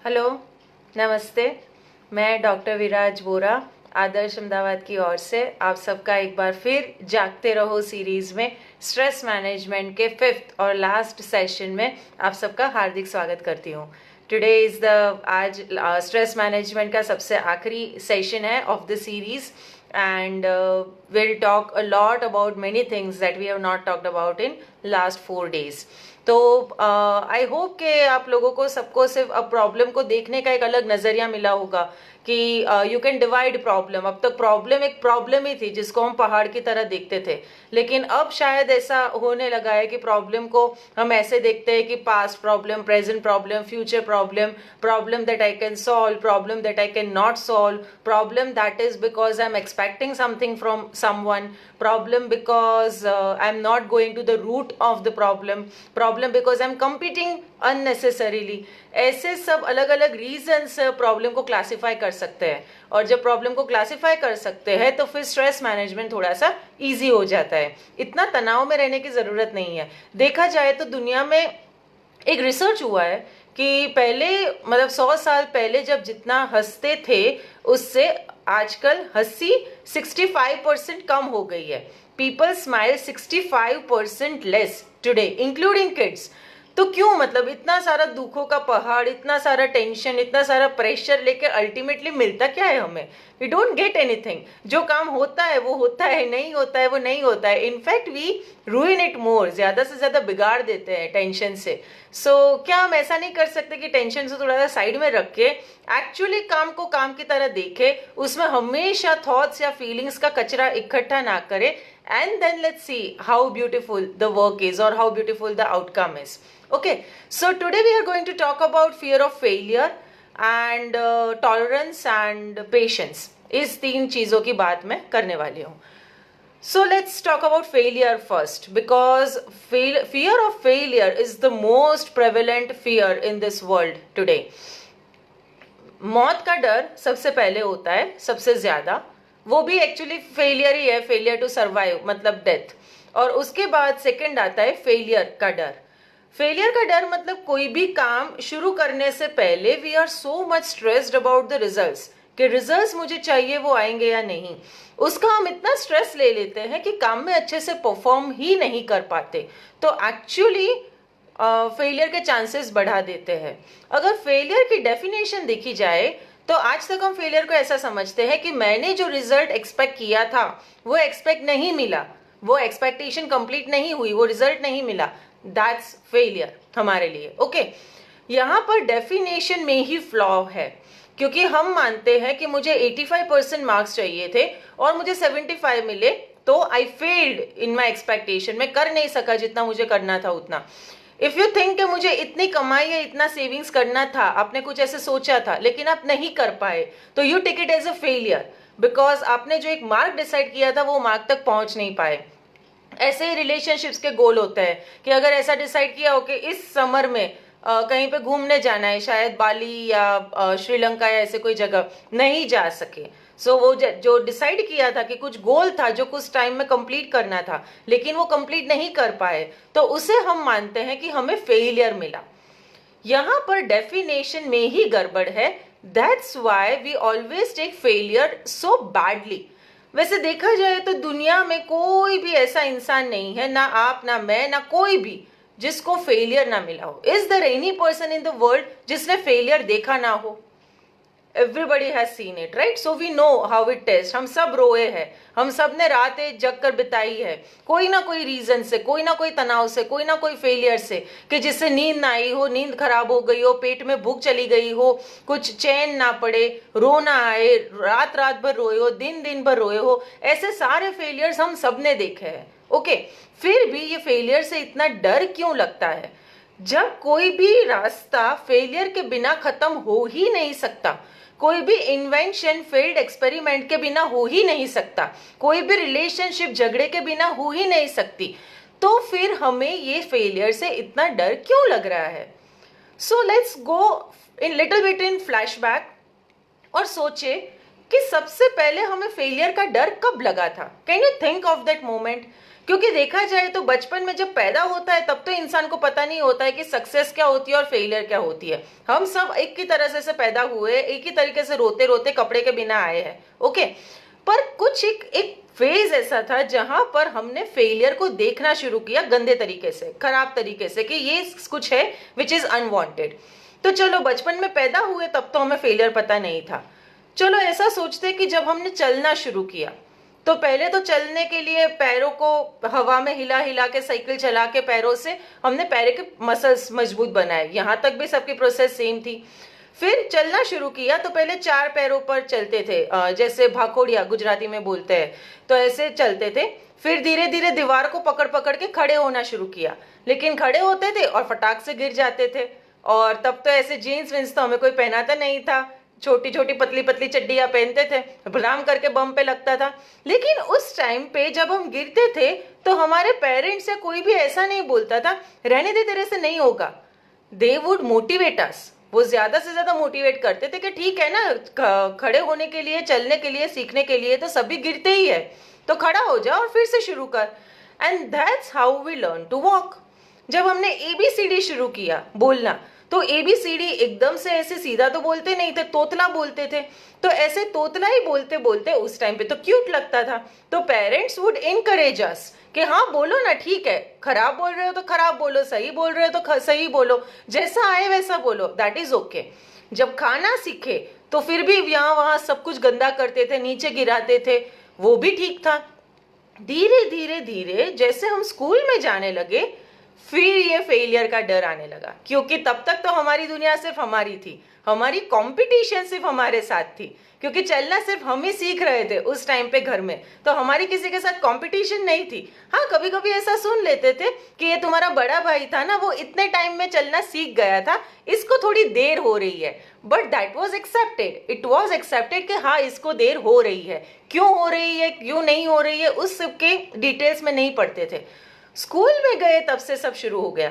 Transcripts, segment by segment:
Hello, नमस्ते। मैं doctor विराज वोरा आदर्श अहमदाबाद की ओर से आप सबका एक बार फिर जागते रहो सीरीज में स्ट्रेस मैनेजमेंट के फिफ्थ और लास्ट सेशन में आप सबका हार्दिक स्वागत करती हूँ। टुडे इज़ द आज स्ट्रेस मैनेजमेंट का सबसे आखिरी सेशन है of the series and we'll talk a lot about many things that we have not talked about in last 4 days. तो आई होप कि आप लोगों को सबको सिर्फ अब प्रॉब्लम को देखने का एक अलग नज़रिया मिला होगा कि यू कैन डिवाइड प्रॉब्लम। अब तक प्रॉब्लम एक प्रॉब्लम ही थी जिसको हम पहाड़ की तरह देखते थे, लेकिन अब शायद ऐसा होने लगा है कि प्रॉब्लम को हम ऐसे देखते हैं कि past problem, present problem, future problem, problem that I can solve, problem that I can not solve, problem that is because I am expecting something from someone, problem because I am not going to the root of the problem, problem because I am competing unnecessarily. ऐसे सब अलग अलग reasons problem को classify कर सकते हैं, और जब प्रॉब्लम को क्लासिफाई कर सकते हैं तो फिर स्ट्रेस मैनेजमेंट थोड़ा सा इजी हो जाता है। इतना तनाव में रहने की ज़रूरत नहीं है। देखा जाए तो दुनिया में एक रिसर्च हुआ है कि पहले मतलब 100 साल पहले जब जितना हंसते थे उससे आजकल हंसी 65% कम हो गई है। People smile 65% less today including kids. तो क्यों, मतलब इतना सारा दुखों का पहाड़, इतना सारा टेंशन, इतना सारा प्रेशर लेके अल्टीमेटली मिलता क्या है हमें? We don't get anything. जो काम होता है वो होता है, नहीं होता है वो नहीं होता है। In fact we ruin it more, ज्यादा से ज्यादा बिगाड़ देते हैं टेंशन से। सो क्या हम ऐसा नहीं कर सकते कि टेंशन से थोड़ा सा साइड में रख के एक्चुअली काम को काम की तरह देखे, उसमें हमेशा थॉट्स या फीलिंग्स का कचरा इकट्ठा ना करे, and then let's see how beautiful the work is or how beautiful the outcome is. Okay, so today we are going to talk about fear of failure and tolerance and patience. इस 3 चीज़ों की बात मैं करने वाली हूँ. So let's talk about failure first, because fear of failure is the most prevalent fear in this world today. मौत का डर सबसे पहले होता है, सबसे ज़्यादा। वो भी एक्चुअली फेलियर ही है, फेलियर टू सर्वाइव मतलब डेथ। और उसके बाद सेकंड आता है फेलियर का डर। फेलियर का डर मतलब कोई भी काम शुरू करने से पहले we are so much stressed about the results, कि रिजल्ट्स मुझे चाहिए वो आएंगे या नहीं। उसका हम इतना स्ट्रेस ले लेते हैं कि काम में अच्छे से परफॉर्म ही नहीं कर पाते, तो एक्चुअली फेलियर के चांसेस बढ़ा देते हैं। अगर फेलियर की डेफिनेशन देखी जाए तो आज तक हम फेलियर को ऐसा समझते हैं कि मैंने जो रिजल्ट एक्सपेक्ट किया था वो एक्सपेक्ट नहीं मिला, वो एक्सपेक्टेशन कंप्लीट नहीं हुई, वो रिजल्ट नहीं मिला, दैट्स फेलियर हमारे लिए। ओके, यहाँ पर डेफिनेशन में ही फ्लॉ है, क्योंकि हम मानते हैं कि मुझे 85% मार्क्स चाहिए थे और मुझे 75 मिले, तो I failed in my expectation, मैं कर नहीं सका जितना मुझे करना था उतना। इफ यू थिंक कि मुझे इतनी कमाई या इतना सेविंग्स करना था, आपने कुछ ऐसे सोचा था लेकिन आप नहीं कर पाए, तो you take it as a failure, because आपने जो एक मार्क डिसाइड किया था वो मार्क तक पहुंच नहीं पाए। ऐसे ही रिलेशनशिप्स के गोल होते हैं कि अगर ऐसा डिसाइड किया हो कि इस समर में कहीं पे घूमने जाना है, शायद बाली या श्रीलंका या ऐसे कोई जगह, नहीं जा सके। सो वो जो डिसाइड किया था कि कुछ गोल था जो कुछ टाइम में कंप्लीट करना था, लेकिन वो कंप्लीट नहीं कर पाए, तो उसे हम मानते हैं कि हमें फेलियर मिला। यहाँ पर डेफिनेशन में ही गड़बड़ है। That's why we always take failure so badly. वैसे देखा जाए तो दुनिया में कोई भी ऐसा इंसान नहीं है, ना आप ना मैं ना कोई भी, जिसको फेलियर ना मिला हो। Is there any person in the world जिसने फेलियर देखा ना हो? Everybody has seen it, right? So we know how it is. हम सब रोए हैं, हम सब ने रातें जग कर बिताई है, कोई ना कोई रीजन से, कोई ना कोई तनाव से, कोई ना कोई फेलियर से, कि जिससे नींद ना आई हो, नींद खराब हो गई हो, पेट में भूख चली गई हो, कुछ चैन ना पड़े, रोना आए, रात रात भर रोए हो, दिन दिन भर रोए हो। ऐसे सारे फेलियर्स हम सब ने देखे हैं। ओके, फिर भी ये फेलियर से इतना डर क्यों लगता है? जब कोई भी रास्ता फेलियर के बिना खत्म हो ही नहीं सकता, कोई भी इन्वेंशन फेल्ड एक्सपेरिमेंट के बिना हो ही नहीं सकता, कोई भी रिलेशनशिप झगड़े के बिना हो ही नहीं सकती, तो फिर हमें ये फेलियर से इतना डर क्यों लग रहा है? So let's go in little bit in flashback और सोचे कि सबसे पहले हमें फेलियर का डर कब लगा था। Can you think of that moment क्योंकि देखा जाए तो बचपन में जब पैदा होता है तब तो इंसान को पता नहीं होता है कि सक्सेस क्या होती है और फेलियर क्या होती है। हम सब एक ही तरह से पैदा हुए, एक ही तरीके से रोते रोते कपड़े के बिना आए हैं, ओके। पर कुछ एक फेज ऐसा था जहां पर हमने फेलियर को देखना शुरू किया गंदे तरीके से, खराब तरीके से, कि ये कुछ है विच इज अनवांटेड। तो चलो बचपन में पैदा हुए तब तो हमें फेलियर पता नहीं था। चलो ऐसा सोचते कि जब हमने चलना शुरू किया तो पहले तो चलने के लिए पैरों को हवा में हिला हिला के, साइकिल चला के पैरों से हमने पैर के मसल्स मजबूत बनाए, यहां तक भी सबकी प्रोसेस सेम थी। फिर चलना शुरू किया तो पहले 4 पैरों पर चलते थे, जैसे भाकोड़िया गुजराती में बोलते हैं, तो ऐसे चलते थे। फिर धीरे धीरे दीवार को पकड़ पकड़ के खड़े होना शुरू किया, लेकिन खड़े होते थे और फटाक से गिर जाते थे। और तब तो ऐसे जीन्स विन्स तो हमें कोई पहनाता नहीं था, छोटी छोटी पतली पतली चड्डियां पहनते थे, बलराम करके बम पे लगता था। लेकिन उस टाइम पे जब हम गिरते थे तो हमारे पेरेंट्स या कोई भी ऐसा नहीं बोलता था रहने दे तेरे से नहीं होगा। दे वुड मोटिवेट अस, वो ज्यादा से ज्यादा मोटिवेट करते थे कि ठीक है ना, खड़े होने के लिए, चलने के लिए, सीखने के लिए तो सभी गिरते ही है, तो खड़ा हो जा और फिर से शुरू कर। And that's how we learn to walk. जब हमने एबीसीडी शुरू किया बोलना, तो एबीसीडी एकदम से ऐसे सीधा तो बोलते नहीं थे, तोतला बोलते थे। तो ऐसे तोतला ही बोलते बोलते उस टाइम पे तो क्यूट लगता था, तो पेरेंट्स वुड इनकरेज अस कि हाँ बोलो ना, ठीक है, खराब बोल रहे हो तो खराब बोलो, सही बोल रहे हो तो सही बोलो, जैसा आए वैसा बोलो, दैट इज ओके। जब खाना सीखे तो फिर भी यहाँ वहां सब कुछ गंदा करते थे, नीचे गिराते थे, वो भी ठीक था। धीरे धीरे धीरे जैसे हम स्कूल में जाने लगे फिर ये फेलियर का डर आने लगा, क्योंकि तब तक तो हमारी दुनिया सिर्फ हमारी थी, हमारी कंपटीशन सिर्फ हमारे साथ थी, क्योंकि चलना सिर्फ हम ही सीख रहे थे उस टाइम पे घर में, तो हमारी किसी के साथ कंपटीशन नहीं थी। हाँ कभी कभी ऐसा सुन लेते थे कि ये तुम्हारा बड़ा भाई था ना, वो इतने टाइम में चलना सीख गया था, इसको थोड़ी देर हो रही है, but that was accepted, it was accepted कि हाँ इसको देर हो रही है, क्यों हो रही है क्यों नहीं हो रही है उस सब के डिटेल्स में नहीं पढ़ते थे। स्कूल में गए तब से सब शुरू हो गया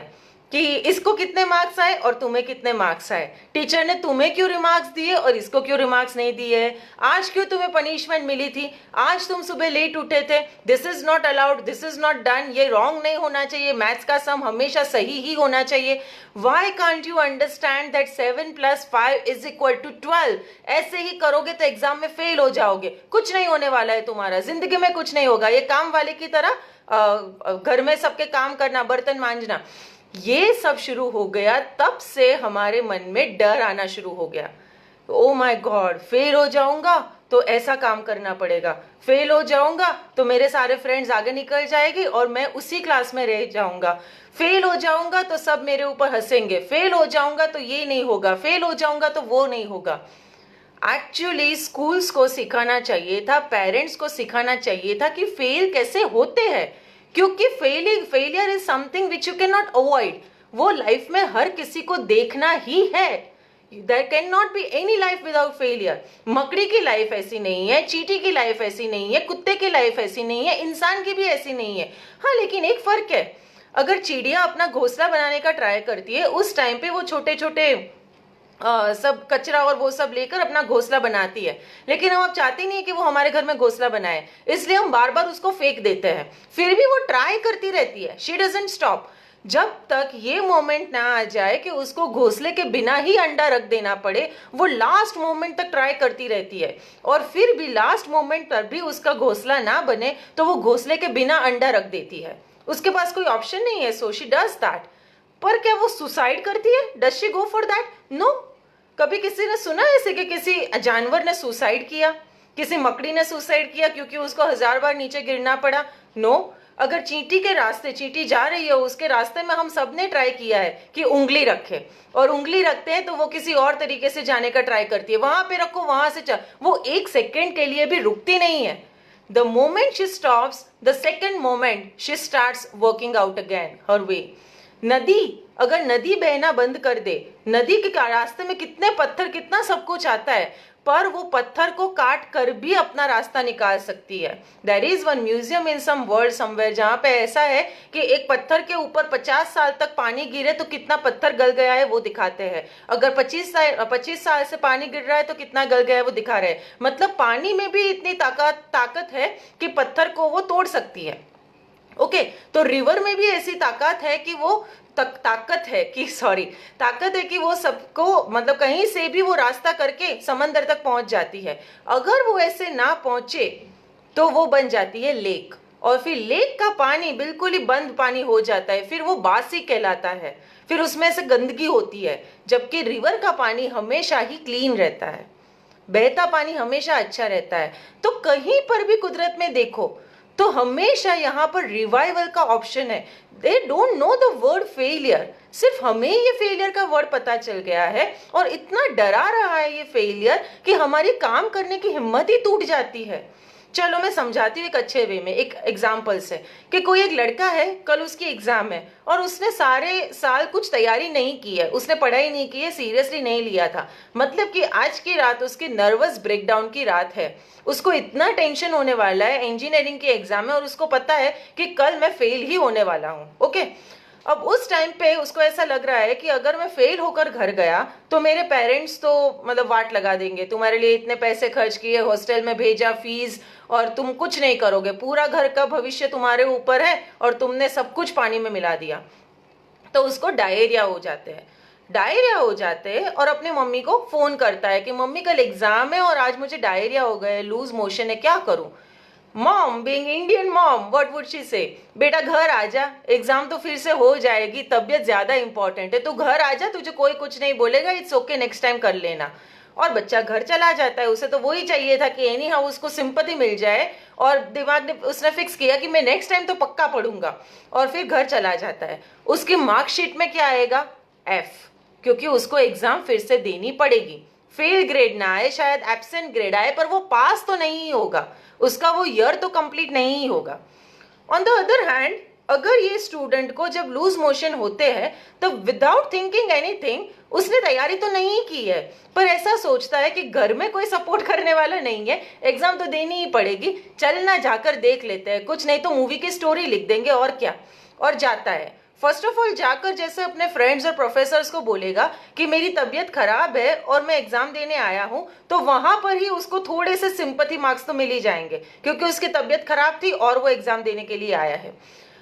कि इसको कितने मार्क्स आए और तुम्हें कितने मार्क्स आए, टीचर ने तुम्हें क्यों रिमार्क्स दिए और इसको क्यों रिमार्क्स नहीं दिए, आज क्यों तुम्हें पनिशमेंट मिली थी, आज तुम सुबह लेट उठे थे, this is not allowed, this is not done, ये रॉन्ग नहीं होना चाहिए, मैथ्स का सम हमेशा सही ही होना चाहिए, why can't you understand that 7 + 5 = 12, ऐसे ही करोगे तो एग्जाम में फेल हो जाओगे, कुछ नहीं होने वाला है तुम्हारा, जिंदगी में कुछ नहीं होगा, ये काम वाले की तरह घर में सबके काम करना, बर्तन मांजना, ये सब शुरू हो गया। तब से हमारे मन में डर आना शुरू हो गया, ओ माय गॉड फेल हो जाऊंगा तो ऐसा काम करना पड़ेगा, फेल हो जाऊंगा तो मेरे सारे फ्रेंड्स आगे निकल जाएगी और मैं उसी क्लास में रह जाऊंगा, फेल हो जाऊंगा तो सब मेरे ऊपर हंसेंगे, फेल हो जाऊंगा तो ये नहीं होगा, फेल हो जाऊंगा तो वो नहीं होगा। एक्चुअली स्कूल्स को सिखाना चाहिए था, पेरेंट्स को सिखाना चाहिए था कि फेल कैसे होते हैं, क्योंकि failure is something which you can not avoid, वो लाइफ में हर किसी को देखना ही है। There can not be any life without failure. मकड़ी की लाइफ ऐसी नहीं है, चींटी की लाइफ ऐसी नहीं है, कुत्ते की लाइफ ऐसी नहीं है, इंसान की भी ऐसी नहीं है। हाँ लेकिन एक फर्क है, अगर चिड़िया अपना घोंसला बनाने का ट्राई करती है उस टाइम पे वो छोटे छोटे सब कचरा और वो सब लेकर अपना घोंसला बनाती है, लेकिन हम अब चाहते नहीं है कि वो हमारे घर में घोंसला बनाए, इसलिए हम बार बार उसको फेंक देते हैं, फिर भी वो ट्राई करती रहती है, शी डजंट स्टॉप, जब तक ये मोमेंट ना आ जाए कि उसको घोंसले के बिना ही अंडा रख देना पड़े, वो लास्ट मोमेंट तक ट्राई करती रहती है, और फिर भी लास्ट मोमेंट पर भी उसका घोंसला ना बने तो वो घोंसले के बिना अंडा रख देती है, उसके पास कोई ऑप्शन नहीं है, सो शी डज दैट। पर क्या वो सुसाइड करती है, does she go for that? No. कभी किसी ने सुना ऐसे कि किसी जानवर ने सुसाइड किया, किसी मकड़ी ने सुसाइड किया क्योंकि उसको 1000 बार नीचे गिरना पड़ा? नो। अगर चींटी के रास्ते, चींटी जा रही है उसके रास्ते में हम सब ने ट्राई किया है कि उंगली रखे, और उंगली रखते हैं तो वो किसी और तरीके से जाने का ट्राई करती है, वहां पे रखो वहां से चल, वो एक सेकेंड के लिए भी रुकती नहीं है। The moment she stops, the second moment she starts working out again her way. नदी, अगर नदी बहना बंद कर दे, नदी के रास्ते में कितने पत्थर, कितना सब कुछ आता है, पर वो पत्थर को काट कर भी अपना रास्ता निकाल सकती है। There is one museum in some world somewhere जहां पे ऐसा है कि एक पत्थर के ऊपर 50 साल तक पानी गिरे तो कितना पत्थर गल गया है वो दिखाते हैं, अगर 25 साल से पानी गिर रहा है तो कितना गल गया है वो दिखा रहे हैं। मतलब पानी में भी इतनी ताकत है कि पत्थर को वो तोड़ सकती है। ओके, तो रिवर में भी ऐसी ताकत है कि वो ताकत है कि वो सबको मतलब कहीं से भी वो रास्ता करके समंदर तक पहुंच जाती है। अगर वो ऐसे ना पहुंचे तो वो बन जाती है लेक, और फिर लेक का पानी बिल्कुल ही बंद पानी हो जाता है, फिर वो बासी कहलाता है, फिर उसमें से गंदगी होती है। जबकि रिवर का पानी हमेशा ही क्लीन रहता है, बहता पानी हमेशा अच्छा रहता है। तो कहीं पर भी कुदरत में देखो तो हमेशा यहाँ पर रिवाइवल का ऑप्शन है। They don't know the word failure, सिर्फ हमें ये फेलियर का वर्ड पता चल गया है और इतना डरा रहा है ये फेलियर कि हमारी काम करने की हिम्मत ही टूट जाती है। चलो मैं समझाती हूँ एक अच्छे वे में, एक एग्जाम्पल से, कि कोई एक लड़का है, कल उसकी एग्जाम है और उसने सारे साल कुछ तैयारी नहीं की है, उसने पढ़ाई नहीं की है, सीरियसली नहीं लिया था। मतलब कि आज की रात उसकी नर्वस ब्रेकडाउन की रात है, उसको इतना टेंशन होने वाला है, इंजीनियरिंग की एग्जाम है और उसको पता है कि कल मैं फेल ही होने वाला हूँ। ओके, अब उस टाइम पे उसको ऐसा लग रहा है कि अगर मैं फेल होकर घर गया तो मेरे पेरेंट्स तो मतलब वाट लगा देंगे, तुम्हारे लिए इतने पैसे खर्च किए, हॉस्टल में भेजा, फीस, और तुम कुछ नहीं करोगे, पूरा घर का भविष्य तुम्हारे ऊपर है और तुमने सब कुछ पानी में मिला दिया। तो उसको डायरिया हो जाते हैं, और अपनी मम्मी को फोन करता है कि मम्मी कल एग्जाम है और आज मुझे डायरिया हो गया है, लूज मोशन है, क्या करूं। Mom being Indian mom what would she से, बेटा घर आजा, एग्जाम तो फिर से हो जाएगी, तबीयत ज्यादा इंपॉर्टेंट है, तू घर आजा, तुझे कोई कुछ नहीं बोलेगा, इट्स ओके, नेक्स्ट टाइम कर लेना। और बच्चा घर चला जाता है, उसे तो वही चाहिए था कि एनी हाउ उसको सिंपैथी मिल जाए, और दिमाग ने उसने फिक्स किया कि मैं नेक्स्ट टाइम तो पक्का पढ़ूंगा, और फिर घर चला जाता है। उसकी मार्कशीट में क्या आएगा? एफ, क्योंकि उसको एग्जाम फिर से देनी पड़ेगी। फेल ग्रेड ना आए, शायद एब्सेंट ग्रेड आए, पर वो पास तो नहीं होगा, उसका वो ईयर तो कंप्लीट नहीं होगा। ऑन द अदर हैंड, अगर ये स्टूडेंट को जब लूज मोशन होते हैं तो विदाउट थिंकिंग एनीथिंग, उसने तैयारी तो नहीं की है, पर ऐसा सोचता है कि घर में कोई सपोर्ट करने वाला नहीं है, एग्जाम तो देनी ही पड़ेगी, चल ना जाकर देख लेते हैं, कुछ नहीं तो मूवी की स्टोरी लिख देंगे और क्या, और जाता है। फर्स्ट ऑफ ऑल जाकर जैसे अपने फ्रेंड्स और प्रोफेसर्स को बोलेगा कि मेरी तबीयत खराब है और मैं एग्जाम देने आया हूं, तो वहां पर ही उसको थोड़े से सिंपैथी मार्क्स तो मिल ही जाएंगे, क्योंकि उसकी तबीयत खराब थी और वो एग्जाम देने के लिए आया है।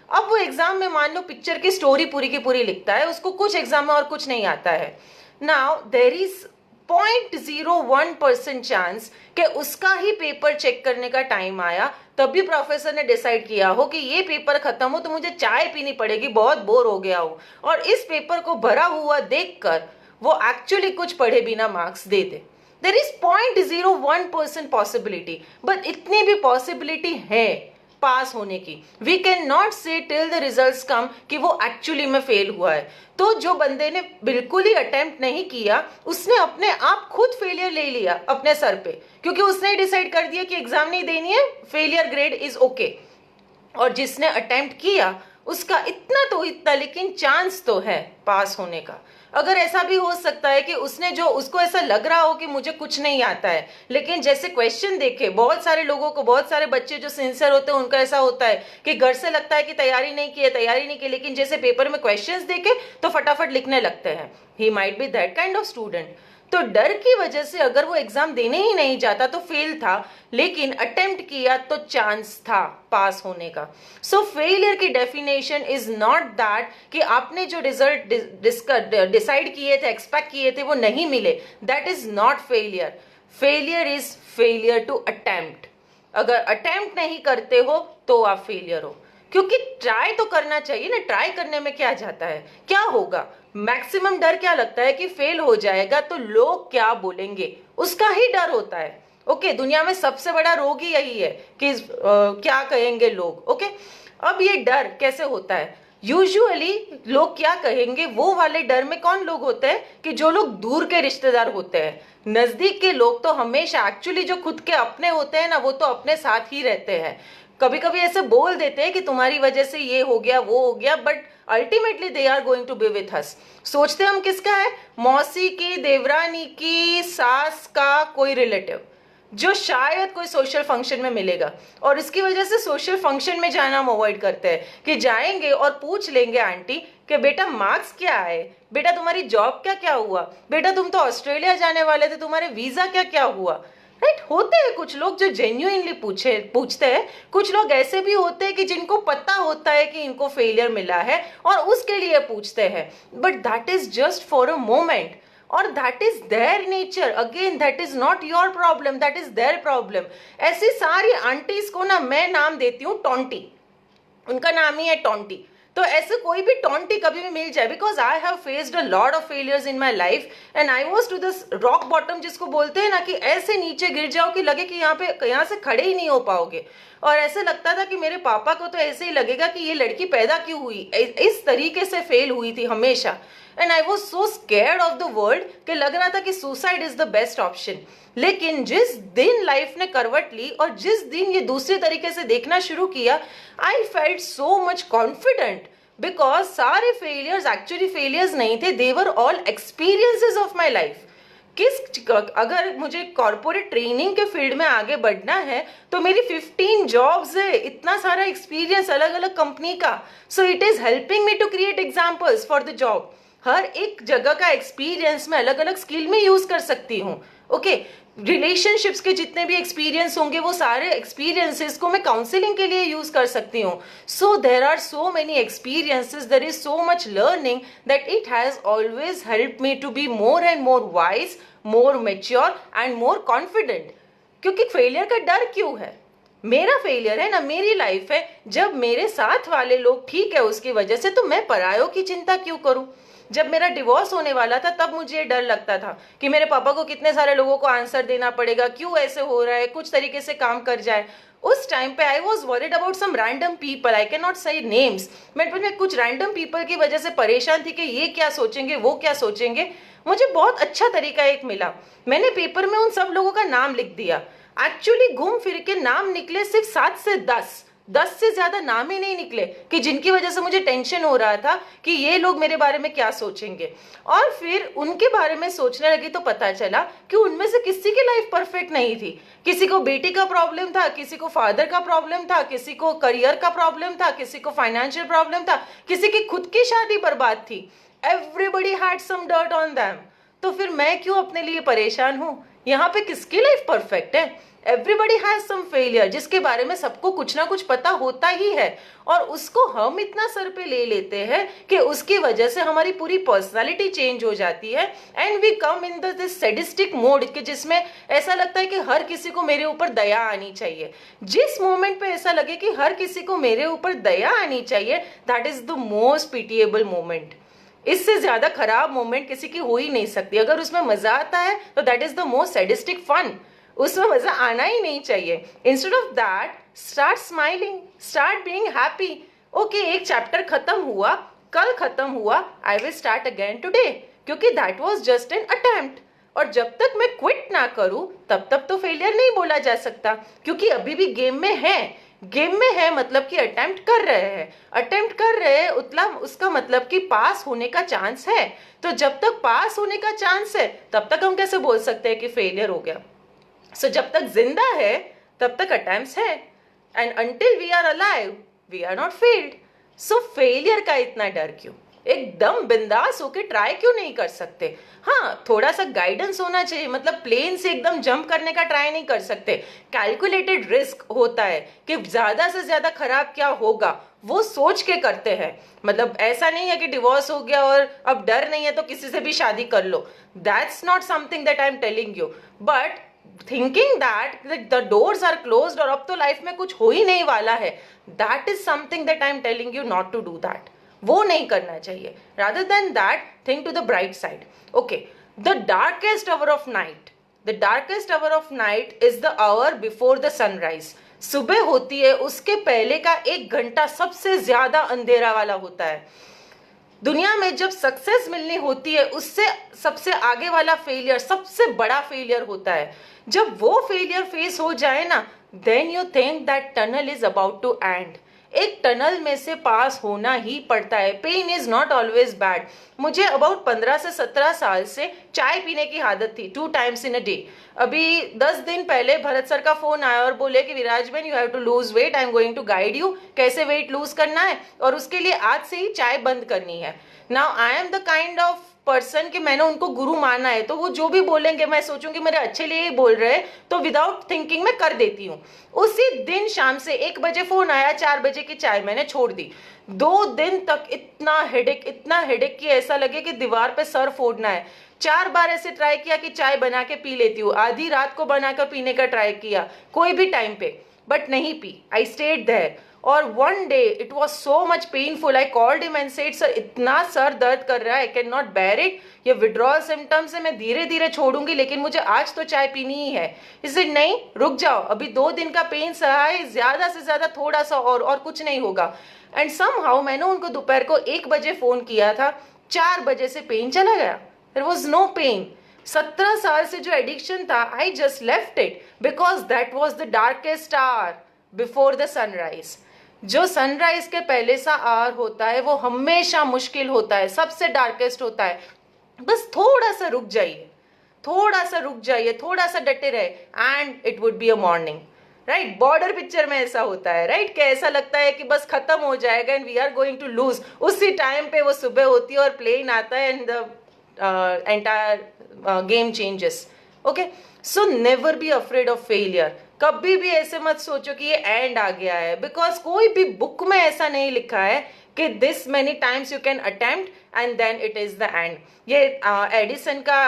अब वो एग्जाम में मान लो पिक्चर की स्टोरी पूरी की पूरी लिखता है, उसको कुछ एग्जाम में और कुछ नहीं आता है। नाउ देर इज 0.01% चांस कि उसका ही पेपर चेक करने का टाइम आया, तभी प्रोफेसर ने डिसाइड किया हो कि ये पेपर खत्म हो तो मुझे चाय पीनी पड़ेगी, बहुत बोर हो गया हूं, और इस पेपर को भरा हुआ देखकर वो एक्चुअली कुछ पढ़े बिना marks they they. There is 0.01% possibility, but इतनी भी पॉसिबिलिटी है पास होने की। वी कैन नॉट से टिल द रिजल्ट्स कम कि वो एक्चुअली में फेल हुआ है। तो जो बंदे ने बिल्कुल ही अटेम्प्ट नहीं किया, उसने अपने आप खुद फेलियर ले लिया अपने सर पे, क्योंकि उसने डिसाइड कर दिया कि एग्जाम नहीं देनी है, फेलियर ग्रेड इज ओके। और जिसने अटेम्प्ट किया उसका इतना तो इतना लेकिन चांस तो है पास होने का। अगर ऐसा भी हो सकता है कि उसने जो उसको ऐसा लग रहा हो कि मुझे कुछ नहीं आता है, लेकिन जैसे क्वेश्चन देखे, बहुत सारे लोगों को, बहुत सारे बच्चे जो सिंसियर होते हैं उनका ऐसा होता है कि घर से लगता है कि तैयारी नहीं की है, लेकिन जैसे पेपर में क्वेश्चंस देखे तो फटाफट लिखने लगते हैं। He might be that kind of student. तो डर की वजह से अगर वो एग्जाम देने ही नहीं जाता तो फेल था, लेकिन अटेम्प्ट किया तो चांस था पास होने का। सो फेलियर की डेफिनेशन इज नॉट दैट कि आपने जो रिजल्ट डिसाइड किए थे, एक्सपेक्ट किए थे, वो नहीं मिले, that is not failure. Failure is failure to attempt. अगर अटेम्प्ट नहीं करते हो तो आप फेलियर हो, क्योंकि ट्राई तो करना चाहिए ना, ट्राई करने में क्या जाता है, क्या होगा। मैक्सिमम डर क्या लगता है कि फेल हो जाएगा तो लोग क्या बोलेंगे, उसका ही डर होता है। ओके, दुनिया में सबसे बड़ा रोग ही यही है कि क्या कहेंगे लोग। ओके, अब ये डर कैसे होता है? यूजुअली लोग क्या कहेंगे वो वाले डर में कौन लोग होते हैं कि जो लोग दूर के रिश्तेदार होते हैं। नजदीक के लोग तो हमेशा एक्चुअली जो खुद के अपने होते हैं ना, वो तो अपने साथ ही रहते हैं। कभी कभी ऐसे बोल देते हैं कि तुम्हारी वजह से ये हो गया वो हो गया, but ultimately they are going to be with us. सोचते हम किसका है? मौसी की, देवरानी की, सास का कोई रिलेटिव जो शायद कोई सोशल फंक्शन में मिलेगा, और इसकी वजह से सोशल फंक्शन में जाना हम अवॉइड करते हैं कि जाएंगे और पूछ लेंगे आंटी कि बेटा मार्क्स क्या आए, बेटा तुम्हारी जॉब क्या क्या हुआ, बेटा तुम तो ऑस्ट्रेलिया जाने वाले थे, तुम्हारे वीजा क्या क्या हुआ। राइट। होते हैं कुछ लोग जो जेन्युइनली पूछते हैं, कुछ लोग ऐसे भी होते हैं कि जिनको पता होता है कि इनको फेलियर मिला है और उसके लिए पूछते हैं, but that is just for a moment, और that is their nature. Again that is not your problem, that is their problem. ऐसी सारी आंटीज को ना मैं नाम देती हूँ टोंटी, उनका नाम ही है टोंटी। तो ऐसे कोई भी टोंटी कभी भी मिल जाए, because I have faced a lot of failures in my life and I was to this rock bottom, जिसको बोलते हैं ना कि ऐसे नीचे गिर जाओ कि लगे कि यहाँ से खड़े ही नहीं हो पाओगे। और ऐसे लगता था कि मेरे पापा को तो ऐसे ही लगेगा कि ये लड़की पैदा क्यों हुई, इस तरीके से फेल हुई थी हमेशा। And I was so scared of the world कि लग रहा था कि suicide is the best option. लेकिन जिस दिन लाइफ ने करवट ली और जिस दिन ये दूसरे तरीके से देखना शुरू किया, I felt so much confident, because सारे फेलियर्स एक्चुअली फेलियर्स नहीं थे, they were all experiences of my life. अगर मुझे कॉर्पोरेट ट्रेनिंग के फील्ड में आगे बढ़ना है तो मेरी 15 जॉब्स है, इतना सारा एक्सपीरियंस अलग अलग कंपनी का। So it is helping me to create examples for the job. हर एक जगह का एक्सपीरियंस मैं अलग अलग स्किल में यूज कर सकती हूँ। ओके, रिलेशनशिप्स के जितने भी एक्सपीरियंस होंगे वो सारे एक्सपीरियंसेस को मैं काउंसलिंग के लिए यूज कर सकती हूँ। So there are so many experiences, there is so much learning that it has always help me to be more and more wise, more mature and more confident. क्योंकि failure का डर क्यों है? मेरा फेलियर है ना, मेरी लाइफ है। जब मेरे साथ वाले लोग ठीक है उसकी वजह से, तो मैं परायों की चिंता क्यों करूं? जब मेरा डिवोर्स होने वाला था तब मुझे डर लगता था कि मेरे पापा को कितने सारे लोगों को आंसर देना पड़ेगा, क्यों ऐसे हो रहा है, कुछ तरीके से काम कर जाए। उस टाइम पे I was worried about some random people, I can not say names, मैं कुछ रैंडम पीपल की वजह से परेशान थी कि ये क्या सोचेंगे, वो क्या सोचेंगे। मुझे बहुत अच्छा तरीका एक मिला, मैंने पेपर में उन सब लोगों का नाम लिख दिया। एक्चुअली घूम फिर के नाम निकले सिर्फ 7 से 10 से ज्यादा नाम ही नहीं निकले, कि जिनकी वजह से मुझे टेंशन हो रहा था कि ये लोग मेरे बारे में क्या सोचेंगे। और फिर उनके बारे में सोचने लगी तो पता चला कि उनमें से किसी की लाइफ परफेक्ट नहीं थी। किसी को बेटी का प्रॉब्लम था, किसी को फादर का प्रॉब्लम था, किसी को करियर का प्रॉब्लम था, किसी को फाइनेंशियल प्रॉब्लम था, किसी की खुद की शादी बर्बाद थी। Everybody had some dirt on them. तो फिर मैं क्यों अपने लिए परेशान हूं? यहाँ पे किसकी लाइफ परफेक्ट है? एवरीबडी हैज सम फेलियर, जिसके बारे में सबको कुछ ना कुछ पता होता ही है, और उसको हम इतना सर पे ले लेते हैं कि उसकी वजह से हमारी पूरी पर्सनालिटी चेंज हो जाती है and we come in this sadistic mode, कि जिसमें ऐसा लगता है कि हर किसी को मेरे ऊपर दया आनी चाहिए। जिस मोमेंट पे ऐसा लगे कि हर किसी को मेरे ऊपर दया आनी चाहिए, that is the most pitiable moment. इससे ज्यादा खराब मोमेंट किसी की हो ही नहीं सकती। अगर उसमें मजा आता है तो that is the most sadistic fun, उसमें मजा आना ही नहीं चाहिए। Instead of that, start smiling, start being happy. Okay, एक चैप्टर खत्म हुआ, कल खत्म हुआ, I will start again today, क्योंकि that was just an attempt. और जब तक मैं क्विट ना करूं तब तक तो फेलियर नहीं बोला जा सकता, क्योंकि अभी भी गेम में है। गेम में है मतलब कि अटेम्प्ट कर रहे हैं, अटेम्प्ट कर रहे हैं उसका मतलब कि पास होने का चांस है। तो जब तक पास होने का चांस है तब तक हम कैसे बोल सकते हैं कि फेलियर हो गया? सो जब तक जिंदा है तब तक अटेम्प्ट्स है, and until we are alive we are not failed. So failure का इतना डर क्यों? एकदम बिंदास होके ट्राई क्यों नहीं कर सकते? हाँ, थोड़ा सा गाइडेंस होना चाहिए, मतलब प्लेन से एकदम जंप करने का ट्राई नहीं कर सकते। कैलकुलेटेड रिस्क होता है कि ज्यादा से ज्यादा खराब क्या होगा वो सोच के करते हैं। मतलब ऐसा नहीं है कि डिवोर्स हो गया और अब डर नहीं है तो किसी से भी शादी कर लो, that's not something that I am telling you. But thinking that the doors are closed और अब तो लाइफ में कुछ हो ही नहीं वाला है, that is something that I am telling you not to do that. वो नहीं करना चाहिए। Rather than that, think to the bright side. Okay, the darkest hour of night, the darkest hour of night is the hour before the sunrise. सुबह होती है उसके पहले का 1 घंटा सबसे ज्यादा अंधेरा वाला होता है। दुनिया में जब सक्सेस मिलनी होती है उससे सबसे आगे वाला फेलियर सबसे बड़ा फेलियर होता है। जब वो फेलियर फेस हो जाए ना, then you think that tunnel is about to end. एक टनल में से पास होना ही पड़ता है। Pain is not always bad. मुझे अबाउट 15 से 17 साल से चाय पीने की आदत थी 2 times इन अ डे। अभी 10 दिन पहले भरत सर का फोन आया और बोले कि Viraj man you have to lose weight, I am going to guide you कैसे वेट लूज करना है, और उसके लिए आज से ही चाय बंद करनी है। Now I am the kind of person कि मैंने उनको गुरु माना है, तो वो जो भी बोलेंगे मैं सोचूंगी मेरे अच्छे लिए ही बोल रहे हैं, तो विदाउट थिंकिंग मैं कर देती हूँ। उसी दिन शाम से 1 बजे फोन आया, 4 बजे की चाय मैंने छोड़ दी। 2 दिन तक इतना हेडेक कि ऐसा लगे कि दीवार पे सर फोड़ना है। 4 बार ऐसे ट्राई किया कि चाय बना के पी लेती हूँ, आधी रात को बनाकर पीने का ट्राई किया कोई भी टाइम पे, बट नहीं पी। I stayed there. और one day it was so much painful, I called him and said sir इतना सर दर्द कर रहा है, I can not bear it, ये विड्रॉल सिम्टम्स है, मैं धीरे धीरे छोड़ूंगी लेकिन मुझे आज तो चाय पीनी ही है। इसे नहीं, रुक जाओ, अभी 2 दिन का पेन सहा है, ज्यादा से ज्यादा थोड़ा सा और कुछ नहीं होगा। एंड समहाउ मैंने उनको दोपहर को 1 बजे फोन किया था, 4 बजे से पेन चला गया, देयर वॉज नो पेन। 17 साल से जो एडिक्शन था, I just left it because that was the darkest our before the sunrise. जो सनराइज के पहले सा आवर होता है वो हमेशा मुश्किल होता है, सबसे डार्केस्ट होता है। बस थोड़ा सा रुक जाइए, थोड़ा सा रुक जाइए, थोड़ा सा डटे रहे, and it would be a morning. Right, border picture में ऐसा होता है, राइट, कि ऐसा लगता है कि बस खत्म हो जाएगा and we are going to lose, उसी टाइम पे वो सुबह होती है और प्लेन आता है and the entire game changes. Okay, so never be afraid of failure. कभी भी ऐसे मत सोचो कि ये एंड आ गया है, बिकॉज कोई भी बुक में ऐसा नहीं लिखा है कि this many times you can attempt and then it is the end. ये एडिसन का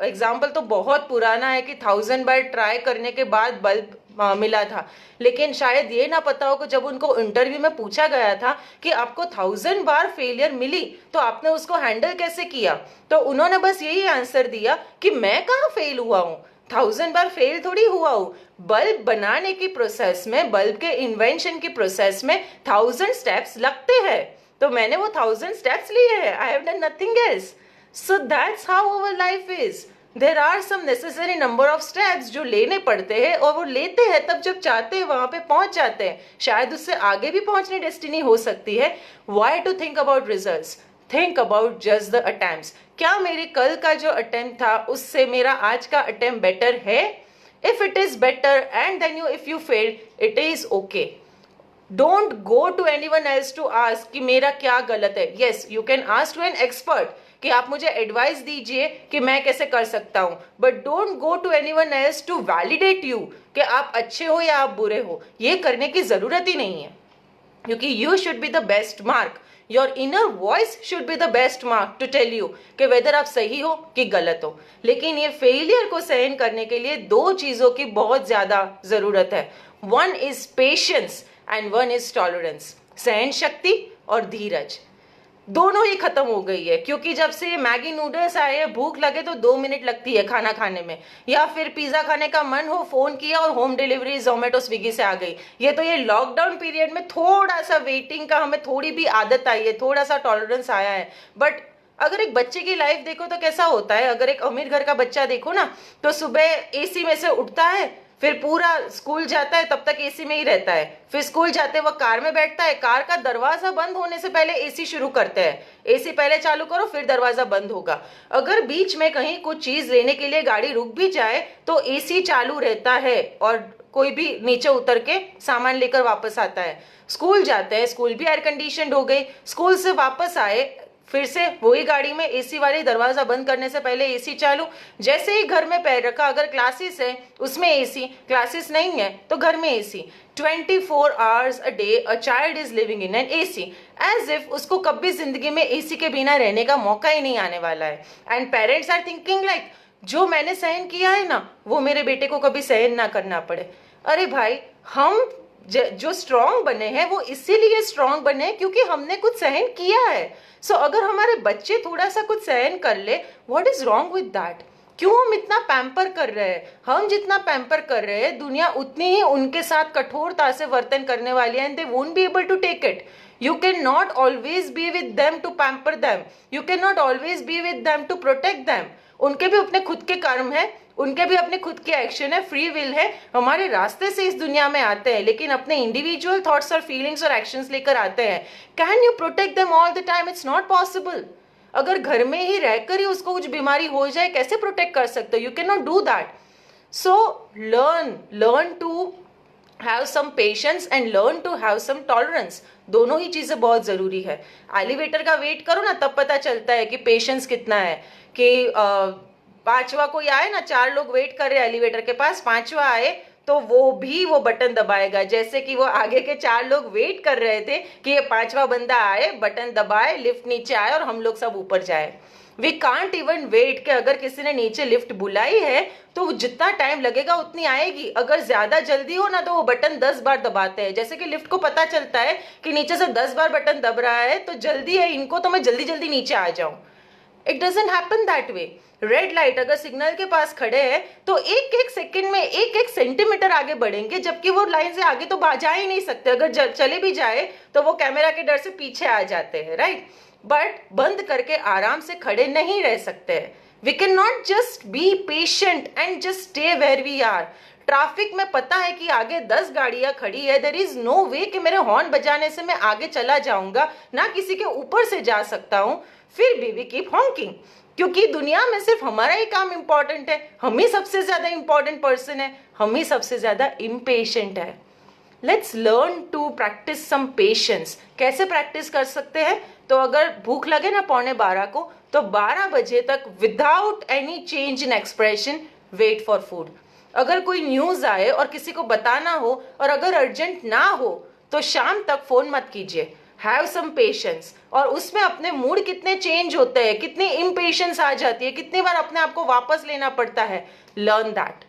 एग्जाम्पल तो बहुत पुराना है कि 1000 बार ट्राई करने के बाद बल्ब मिला था, लेकिन शायद ये ना पता हो कि जब उनको इंटरव्यू में पूछा गया था कि आपको 1000 बार फेलियर मिली तो आपने उसको हैंडल कैसे किया, तो उन्होंने बस यही आंसर दिया कि मैं कहाँ फेल हुआ हूँ, 1000 बार फेल थोड़ी हुआ हूँ। बल्ब बनाने की प्रोसेस में, बल्ब के इन्वेंशन की प्रोसेस में 1000 स्टेप्स लगते हैं, तो मैंने वो 1000 स्टेप्स लिए हैं, I have done nothing else. So that's how our life is. There are some necessary number of steps जो लेने पड़ते हैं, और वो लेते हैं तब जब चाहते हैं वहां पे पहुंच जाते हैं, शायद उससे आगे भी पहुंचने डेस्टिनी हो सकती है। Why to think about results, think about just the attempts. क्या मेरे कल का जो अटेम्प्ट था उससे मेरा आज का अटेम्प्ट बेटर है? If it is better and then if you fail, it is okay. Don't go to anyone else to ask कि मेरा क्या गलत है। Yes, you can ask to an expert कि आप मुझे एडवाइस दीजिए कि मैं कैसे कर सकता हूं, but don't go to anyone else to validate you कि आप अच्छे हो या आप बुरे हो। ये करने की जरूरत ही नहीं है, क्योंकि you should be the best mark, your inner voice should be the best mark to tell you कि वेदर आप सही हो कि गलत हो। लेकिन ये फेलियर को सहन करने के लिए 2 चीजों की बहुत ज्यादा जरूरत है। One is patience and one is tolerance. सहन शक्ति और धीरज दोनों ही खत्म हो गई है, क्योंकि जब से मैगी नूडल्स आए हैं, भूख लगे तो 2 मिनट लगती है खाना खाने में, या फिर पिज्जा खाने का मन हो, फोन किया और होम डिलीवरी जोमेटो स्विगी से आ गई। ये लॉकडाउन पीरियड में थोड़ा सा वेटिंग का हमें थोड़ी भी आदत आई है, थोड़ा सा टॉलरेंस आया है। बट अगर एक बच्चे की लाइफ देखो तो कैसा होता है, अगर एक अमीर घर का बच्चा देखो ना, तो सुबह एसी में से उठता है, फिर पूरा स्कूल जाता है, तब तक एसी में ही रहता है, फिर स्कूल जाते वक्त कार में बैठता है, कार का दरवाजा बंद होने से पहले एसी शुरू करते हैं, एसी पहले चालू करो फिर दरवाजा बंद होगा। अगर बीच में कहीं कुछ चीज लेने के लिए गाड़ी रुक भी जाए तो एसी चालू रहता है और कोई भी नीचे उतर के सामान लेकर वापस आता है। स्कूल जाते हैं, स्कूल भी एयर कंडीशनड हो गई, स्कूल से वापस आए फिर से वही गाड़ी में एसी वाली, दरवाजा बंद करने से पहले एसी चालू। जैसे ही घर में पैर रखा, अगर क्लासेस है उसमें एसी, क्लासेस नहीं है तो घर में AC. 24 hours a day a child is living in an AC, as if उसको कभी जिंदगी में एसी के बिना रहने का मौका ही नहीं आने वाला है। And parents are thinking like जो मैंने सहन किया है ना, वो मेरे बेटे को कभी सहन ना करना पड़े। अरे भाई, हम जो स्ट्रांग बने हैं वो इसीलिए स्ट्रांग बने हैं क्योंकि हमने कुछ सहन किया है। सो अगर हमारे बच्चे थोड़ा सा कुछ सहन कर ले, what is wrong with that? क्यों हम इतना पैम्पर कर रहे हैं? हम जितना पैम्पर कर रहे हैं, दुनिया उतनी ही उनके साथ कठोरता से वर्तन करने वाली है, and they won't be able to take it. You cannot always be with them to pamper them. You cannot always be with them to protect them. उनके भी अपने खुद के कर्म है, उनके भी अपने खुद के एक्शन है, फ्री विल है, हमारे रास्ते से इस दुनिया में आते हैं, लेकिन अपने इंडिविजुअल थॉट्स और फीलिंग्स और एक्शंस लेकर आते हैं। Can you protect them all the time? It's not possible. अगर घर में ही रहकर ही उसको कुछ बीमारी हो जाए, कैसे प्रोटेक्ट कर सकते हो? You can not do that. So learn to have some patience and learn to have some tolerance. दोनों ही चीजें बहुत जरूरी है। एलिवेटर का वेट करो ना, तब पता चलता है कि पेशेंस कितना है। कि पांचवा कोई आए ना, 4 लोग वेट कर रहे हैं एलिवेटर के पास, पांचवा आए तो वो बटन दबाएगा, जैसे कि वो आगे के 4 लोग वेट कर रहे थे कि ये पांचवा बंदा आए, बटन दबाए, लिफ्ट नीचे आए और हम लोग सब ऊपर जाए। वी कांट इवन वेट कि अगर किसी ने नीचे लिफ्ट बुलाई है तो जितना टाइम लगेगा उतनी आएगी। अगर ज्यादा जल्दी हो ना तो वो बटन 10 बार दबाते हैं, जैसे कि लिफ्ट को पता चलता है कि नीचे से 10 बार बटन दब रहा है तो जल्दी है इनको, तो मैं जल्दी जल्दी नीचे आ जाऊं। It doesn't happen that way. Red light अगर सिग्नल के पास खड़े हैं तो एक एक सेकंड में एक एक सेंटीमीटर आगे बढ़ेंगे, जबकि वो लाइन से आगे तो जा ही नहीं सकते। अगर चले भी जाए तो वो कैमरा के डर से पीछे आ जाते हैं, राइट। बट बंद करके आराम से खड़े नहीं रह सकते हैं। We can not just be patient and just stay where we are. Traffic में पता है कि आगे 10 गाड़ियां खड़ी है, देयर इज नो वे कि मेरे हॉर्न बजाने से मैं आगे चला जाऊंगा, ना किसी के ऊपर से जा सकता हूं, फिर भी वी कीप हॉन्किंग। क्योंकि दुनिया में सिर्फ हमारा ही काम इंपॉर्टेंट है, हम ही सबसे ज्यादा इंपॉर्टेंट पर्सन है, हम ही सबसे ज्यादा इम्पेशेंट है। Let's learn to practice some patience. कैसे प्रैक्टिस कर सकते हैं? तो अगर भूख लगे ना 11:15 को, तो 12 बजे तक without any change in expression wait for food. अगर कोई न्यूज आए और किसी को बताना हो और अगर अर्जेंट ना हो तो शाम तक फोन मत कीजिए। Have some patience. और उसमें अपने मूड कितने चेंज होते हैं, कितनी इम्पेशेंस आ जाती है, कितनी बार अपने आप को वापस लेना पड़ता है, लर्न दैट।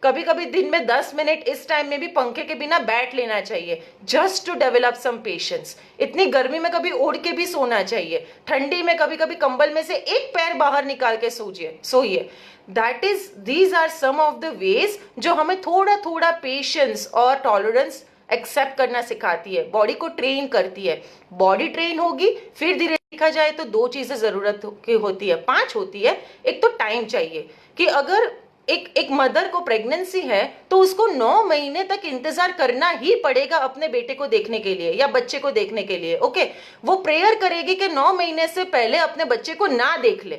कभी कभी दिन में 10 मिनट इस टाइम में भी पंखे के बिना बैठ लेना चाहिए, just to develop some patience. इतनी गर्मी में कभी ओढ़ के भी सोना चाहिए, ठंडी में कभी कभी कंबल में से एक पैर बाहर निकाल के सोइए। These are some of the ways जो हमें थोड़ा थोड़ा पेशेंस और टॉलरेंस एक्सेप्ट करना सिखाती है, बॉडी को ट्रेन करती है। बॉडी ट्रेन होगी फिर धीरे देखा जाए तो 2 चीजें जरूरत की होती है, 5 होती है। एक तो टाइम चाहिए कि अगर एक मदर को प्रेगनेंसी है तो उसको 9 महीने तक इंतजार करना ही पड़ेगा अपने बेटे को देखने के लिए या बच्चे को देखने के लिए। ओके, वो प्रेयर करेगी कि 9 महीने से पहले अपने बच्चे को ना देख ले,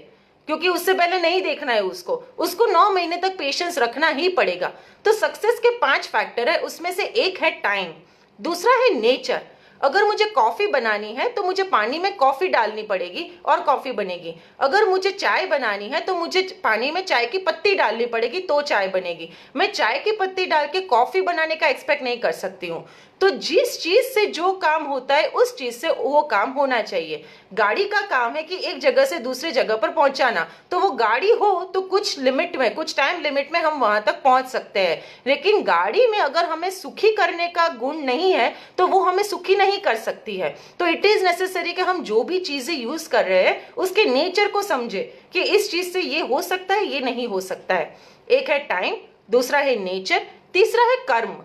क्योंकि उससे पहले नहीं देखना है उसको 9 महीने तक पेशेंस रखना ही पड़ेगा। तो सक्सेस के 5 फैक्टर है, उसमें से एक है टाइम, दूसरा है नेचर। अगर मुझे कॉफी बनानी है तो मुझे पानी में कॉफी डालनी पड़ेगी और कॉफी बनेगी। अगर मुझे चाय बनानी है तो मुझे पानी में चाय की पत्ती डालनी पड़ेगी तो चाय बनेगी। मैं चाय की पत्ती डाल के कॉफी बनाने का एक्सपेक्ट नहीं कर सकती हूँ। तो जिस चीज से जो काम होता है उस चीज से वो काम होना चाहिए। गाड़ी का काम है कि एक जगह से दूसरी जगह पर पहुंचाना, तो वो गाड़ी हो तो कुछ लिमिट में, कुछ टाइम लिमिट में हम वहां तक पहुंच सकते हैं। लेकिन गाड़ी में अगर हमें सुखी करने का गुण नहीं है तो वो हमें सुखी नहीं कर सकती है। तो इट इज नेसेसरी कि हम जो भी चीजें यूज कर रहे हैं उसके नेचर को समझे कि इस चीज से ये हो सकता है, ये नहीं हो सकता है। एक है टाइम, दूसरा है नेचर, तीसरा है कर्म।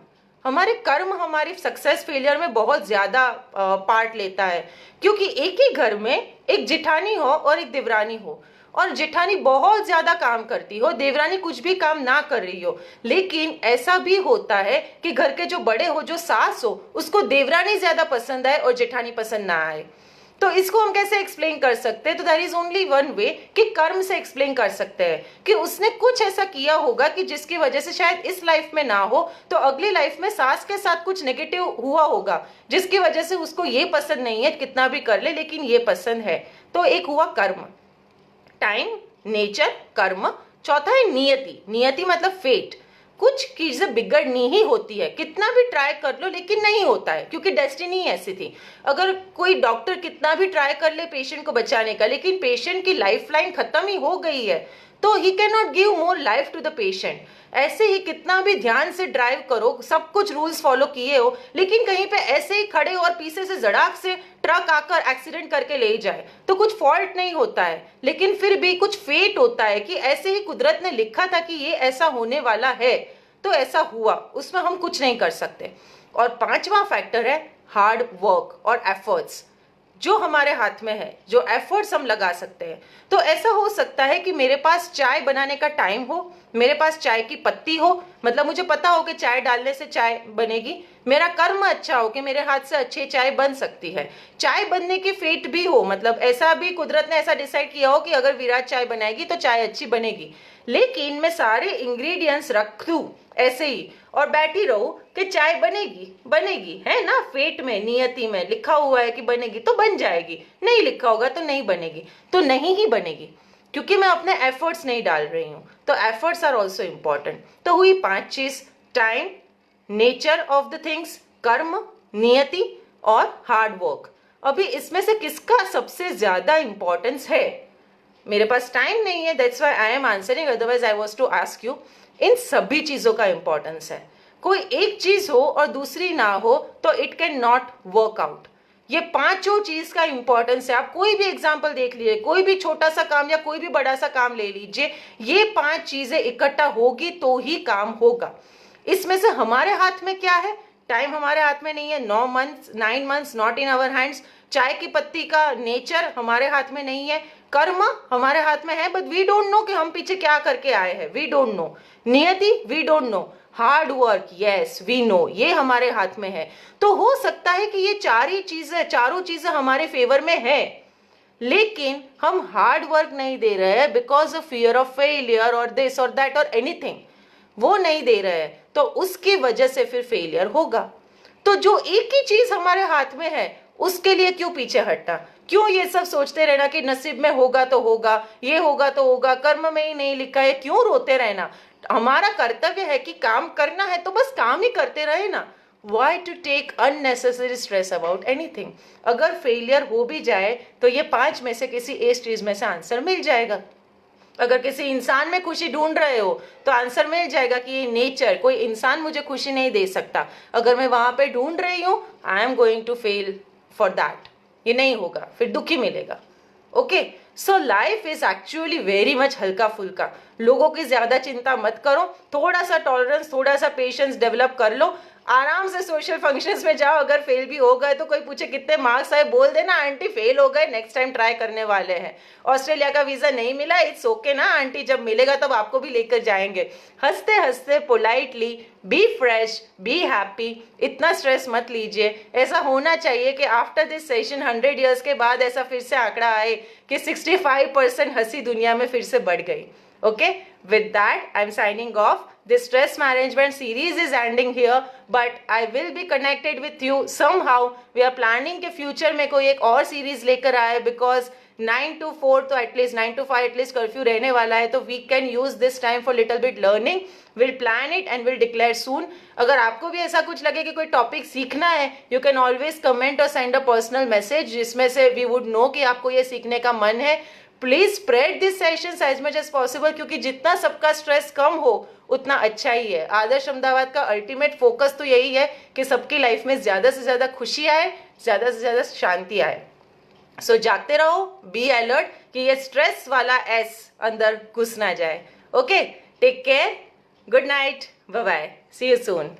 हमारे कर्म हमारी सक्सेस फेलियर में बहुत ज्यादा पार्ट लेता है, क्योंकि एक ही घर में एक जिठानी हो और एक देवरानी हो, और जिठानी बहुत ज्यादा काम करती हो, देवरानी कुछ भी काम ना कर रही हो। लेकिन ऐसा भी होता है कि घर के जो बड़े हो, जो सास हो, उसको देवरानी ज्यादा पसंद आए और जेठानी पसंद ना आए। तो इसको हम कैसे एक्सप्लेन कर सकते हैं? तो there is only one way कि कर्म से एक्सप्लेन कर सकते हैं कि उसने कुछ ऐसा किया होगा कि जिसकी वजह से शायद इस लाइफ में ना हो तो अगली लाइफ में सास के साथ कुछ नेगेटिव हुआ होगा, जिसकी वजह से उसको ये पसंद नहीं है, कितना भी कर ले लेकिन ये पसंद है। तो एक हुआ कर्म, टाइम, नेचर, कर्म। चौथा है नियति। नियति मतलब फेट। कुछ चीजें बिगड़नी ही होती है, कितना भी ट्राई कर लो लेकिन नहीं होता है, क्योंकि डेस्टिनी ऐसी थी। अगर कोई डॉक्टर कितना भी ट्राई कर ले पेशेंट को बचाने का, लेकिन पेशेंट की लाइफ लाइन खत्म ही हो गई है, तो he can not give more life to the patient. ऐसे ही कितना भी ध्यान से ड्राइव करो, सब कुछ रूल्स फॉलो किए हो, लेकिन कहीं पे ऐसे ही खड़े और पीछे से जड़ाक से ट्रक आकर एक्सीडेंट करके ले जाए तो कुछ फॉल्ट नहीं होता है, लेकिन फिर भी कुछ फेट होता है कि ऐसे ही कुदरत ने लिखा था कि ये ऐसा होने वाला है तो ऐसा हुआ, उसमें हम कुछ नहीं कर सकते। और 5वां फैक्टर है हार्ड वर्क और एफर्ट्स, जो हमारे हाथ में है, जो एफर्ट्स हम लगा सकते हैं। तो ऐसा हो सकता है कि मेरे पास चाय बनाने का टाइम हो, मेरे पास चाय की पत्ती हो, मतलब मुझे पता हो कि चाय डालने से चाय बनेगी, मेरा कर्म अच्छा हो कि मेरे हाथ से अच्छी चाय बन सकती है, चाय बनने की फेट भी हो, मतलब ऐसा भी कुदरत ने ऐसा डिसाइड किया हो कि अगर विराट चाय बनाएगी तो चाय अच्छी बनेगी। लेकिन मैं सारे इंग्रेडिएंट्स रख दूं, ऐसे ही, और बैठी रहो कि चाय बनेगी बनेगी, है ना, फेट में, नियति में लिखा हुआ है कि बनेगी तो बन जाएगी, नहीं लिखा होगा तो नहीं बनेगी, तो नहीं ही बनेगी, क्योंकि मैं अपने एफर्ट्स नहीं डाल रही हूं। तो एफर्ट्स आर ऑल्सो इंपॉर्टेंट। तो हुई 5 चीज, time, nature of the things, कर्म, नियति और हार्ड वर्क। अभी इसमें से किसका सबसे ज्यादा इंपॉर्टेंस है? मेरे पास टाइम नहीं है, that's why I am answering, otherwise I was to ask you. इन सभी चीजों का इंपॉर्टेंस है। कोई एक चीज हो और दूसरी ना हो तो it can not work out. ये पांचों चीज का इंपॉर्टेंस है। आप कोई भी एग्जाम्पल देख लीजिए, कोई भी छोटा सा काम या कोई भी बड़ा सा काम ले लीजिए, ये 5 चीजें इकट्ठा होगी तो ही काम होगा। इसमें से हमारे हाथ में क्या है? टाइम हमारे हाथ में नहीं है, 9 months not in our hands. चाय की पत्ती का नेचर हमारे हाथ में नहीं है। कर्म हमारे हाथ में है, बट वी डोंट नो कि हम पीछे क्या करके आए हैं, वी डोंट नो। नियति we don't know. Hard work yes we know, ये हमारे हाथ में है। तो हो सकता है कि ये चारों चीजें हमारे फेवर में है, लेकिन हम हार्ड वर्क नहीं दे रहे हैं because of fear of failure और दिस और दैट और एनीथिंग, वो नहीं दे रहे हैं, तो उसकी वजह से फिर फेलियर होगा। तो जो एक ही चीज हमारे हाथ में है उसके लिए क्यों पीछे हटना? क्यों ये सब सोचते रहना कि नसीब में होगा तो होगा, ये होगा तो होगा, कर्म में ही नहीं लिखा है, क्यों रोते रहना? हमारा कर्तव्य है कि काम करना है तो बस काम ही करते रहे ना। Why to take unnecessary stress about anything? अगर फेलियर हो भी जाए तो ये 5 में से किसी एक चीज में से आंसर मिल जाएगा। अगर किसी इंसान में खुशी ढूंढ रहे हो तो आंसर मिल जाएगा कि ये नेचर, कोई इंसान मुझे खुशी नहीं दे सकता। अगर मैं वहां पे ढूंढ रही हूं, I am going to fail for that, ये नहीं होगा, फिर दुखी मिलेगा। Okay, so life is actually very much हल्का फुल्का। लोगों की ज्यादा चिंता मत करो, थोड़ा सा टॉलरेंस, थोड़ा सा पेशेंस डेवलप कर लो। आराम से सोशल फंक्शंस में जाओ, अगर फेल भी हो गए तो कोई पूछे कितने मार्क्स आए, बोल देना आंटी फेल हो गए, नेक्स्ट टाइम ट्राई करने वाले हैं। ऑस्ट्रेलिया का वीजा नहीं मिला, इट्स ओके ना आंटी, जब मिलेगा तब आपको भी लेकर जाएंगे। हंसते हंसते politely, be fresh, be happy, इतना स्ट्रेस मत लीजिए। ऐसा होना चाहिए कि आफ्टर दिस सेशन 100 ईयर्स के बाद ऐसा फिर से आंकड़ा आए कि 65% हंसी दुनिया में फिर से बढ़ गई। Okay, with that I'm signing off. This stress management series is ending here, but I will be connected with you somehow. We are planning के future में कोई एक और series लेकर आए, because 9 to 4 तो एटलीस्ट 9 to 5 एटलीस्ट कर्फ्यू रहने वाला है, तो we can use this time for little bit learning. We'll plan it and we'll declare soon. अगर आपको भी ऐसा कुछ लगे कि कोई टॉपिक सीखना है, you can always comment or send a personal message, जिसमें से we would know कि आपको ये सीखने का मन है। Please spread this sessions as much as possible, क्योंकि जितना सबका स्ट्रेस कम हो उतना अच्छा ही है। आदर्श अहमदाबाद का अल्टीमेट फोकस तो यही है कि सबकी लाइफ में ज्यादा से ज्यादा खुशी आए, ज्यादा से ज्यादा शांति आए। सो जागते रहो, बी अलर्ट कि ये स्ट्रेस वाला एस अंदर घुस ना जाए। Okay, take care, good night, bye bye, see you soon.